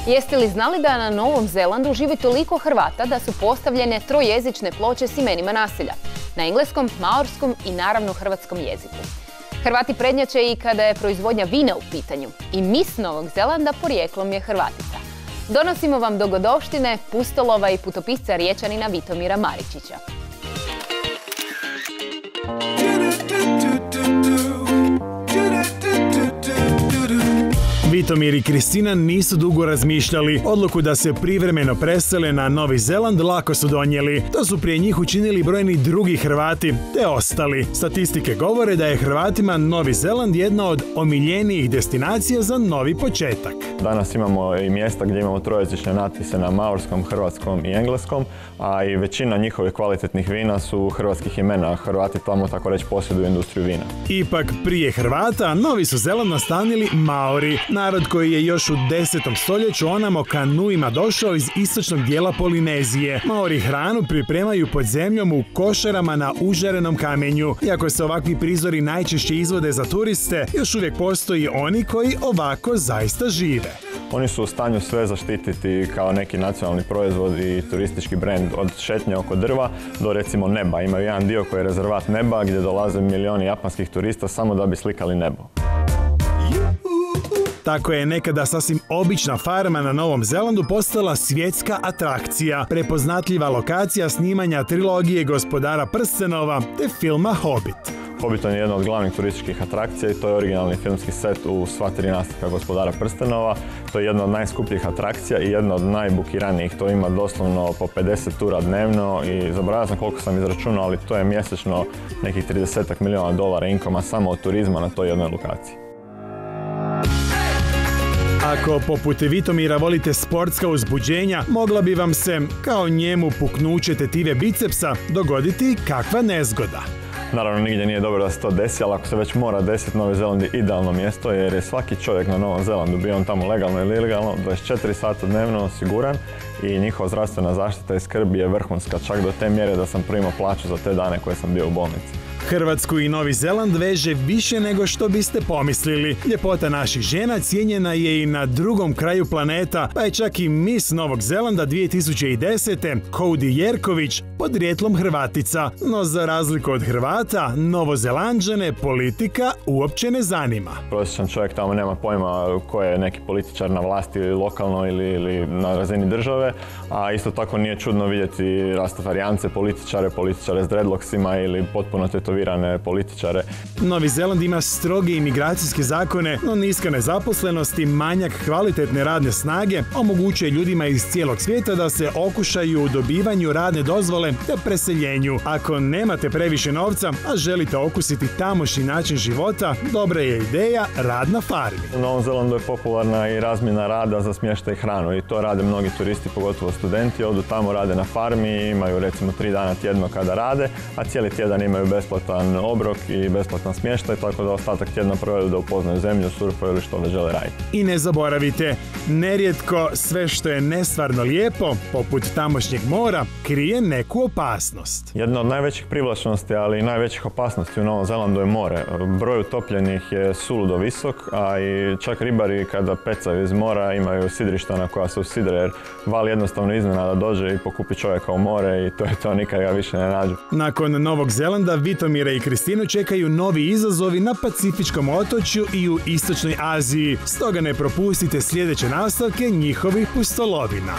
Jeste li znali da na Novom Zelandu živi toliko Hrvata da su postavljene trojezične ploče s imenima naselja? Na engleskom, maorskom i naravno hrvatskom jeziku. Hrvati prednjače i kada je proizvodnja vina u pitanju. I mis Novog Zelanda porijeklom je Hrvatica. Donosimo vam dogodovštine pustolova i putopisca Riječanina Vitomira Maričića. Vitomir i Kristina nisu dugo razmišljali. Odluku da se privremeno presele na Novi Zeland lako su donijeli. To su prije njih učinili brojni drugi Hrvati, te ostali. Statistike govore da je Hrvatima Novi Zeland jedna od omiljenijih destinacija za novi početak. Danas imamo i mjesta gdje imamo trojezične natpise na maorskom, hrvatskom i engleskom, a i većina njihovih kvalitetnih vina su hrvatskih imena. Hrvati tamo, tako reći, posjeduju industriju vina. Ipak, prije Hrvata, Novi su Zeland nastanili Maori, narod koji je još u 10. stoljeću onamo kanuima došao iz istočnog dijela Polinezije. Maori hranu pripremaju pod zemljom u košarama na užarenom kamenju. Iako se ovakvi prizori najčešće izvode za turiste, još uvijek postoji oni koji ovako zaista žive. Oni su u stanju sve zaštititi kao neki nacionalni proizvod i turistički brend, od šetnje oko drva do recimo neba. Imaju jedan dio koji je rezervat neba gdje dolaze milioni japanskih turista samo da bi slikali nebo. Tako je nekada sasvim obična farma na Novom Zelandu postala svjetska atrakcija, prepoznatljiva lokacija snimanja trilogije Gospodara prstenova te filma Hobbit. Hobbiton je jedna od glavnih turističkih atrakcija i to je originalni filmski set u sva 3 nastavka Gospodara prstenova. To je jedna od najskupljih atrakcija i jedna od najbukiranijih. To ima doslovno po 50 tura dnevno i zaboravio sam koliko sam izračunao, ali to je mjesečno nekih $30 milijuna inkoma samo od turizma na toj jednoj lokaciji. Ako poput Vitomira volite sportska uzbuđenja, mogla bi vam se, kao njemu puknuće tetive bicepsa, dogoditi kakva nezgoda. Naravno, nigdje nije dobro da se to desi, ali ako se već mora desiti, Novi Zeland je idealno mjesto jer je svaki čovjek na Novom Zelandu, bio on tamo legalno ili ilegalno, 24 sata dnevno osiguran i njihova zdravstvena zaštita i skrb je vrhunska, čak do te mjere da sam primao plaću za te dane koje sam bio u bolnici. Hrvatsku i Novi Zeland veže više nego što biste pomislili. Ljepota naših žena cijenjena je i na drugom kraju planeta, pa je čak i mis Novog Zelanda 2010. Cody Jerković podrijetlom Hrvatica. No za razliku od Hrvata, Novozelanđane politika uopće ne zanima. Prosječan čovjek tamo nema pojma ko je neki političar na vlasti ili lokalno ili na razini države, a isto tako nije čudno vidjeti rastafarijance, političare s dreadlocksima ili potpuno tetovirane političare. Novi Zeland ima stroge imigracijske zakone, no niska nezaposlenost i manjak kvalitetne radne snage omogućuje ljudima iz cijelog svijeta da se okušaju u dobivanju radne dozvole te preseljenju. Ako nemate previše novca, a želite okusiti tamošnji način života, dobra je ideja rad na farmi. U Novom Zelandu je popularna i razmjena rada za smještaj i hranu i to rade mnogi turisti, pogotovo studenti. Odu tamo, rade na farmi, imaju recimo 3 dana tjedno kada rade, a cijeli tjedan imaju besplatan obrok i besplatan smještaj, tako da ostatak tjedna provedu da upoznaju zemlju, surfaju ili što već žele raditi. I ne zaboravite, nerijetko sve što je nestvarno lijepo, poput tamošnjeg mora, krije neku opasnost. Jedna od najvećih privlačnosti, ali i najvećih opasnosti u Novom Zelandu je more. Broj utopljenih je suludo visok, a i čak ribari kada pecaju iz mora imaju sidrišta na koja se usidre jer val jednostavno iznenada dođe i pokupi čovjeka u more i to je to, nikad ga više ne nađu. Nakon Novog Zelanda, Vitomira i Kristinu čekaju novi izazovi na Pacifičkom otočju i u Istočnoj Aziji. Stoga ne propustite sljedeće nastavke njihovih pustolovina.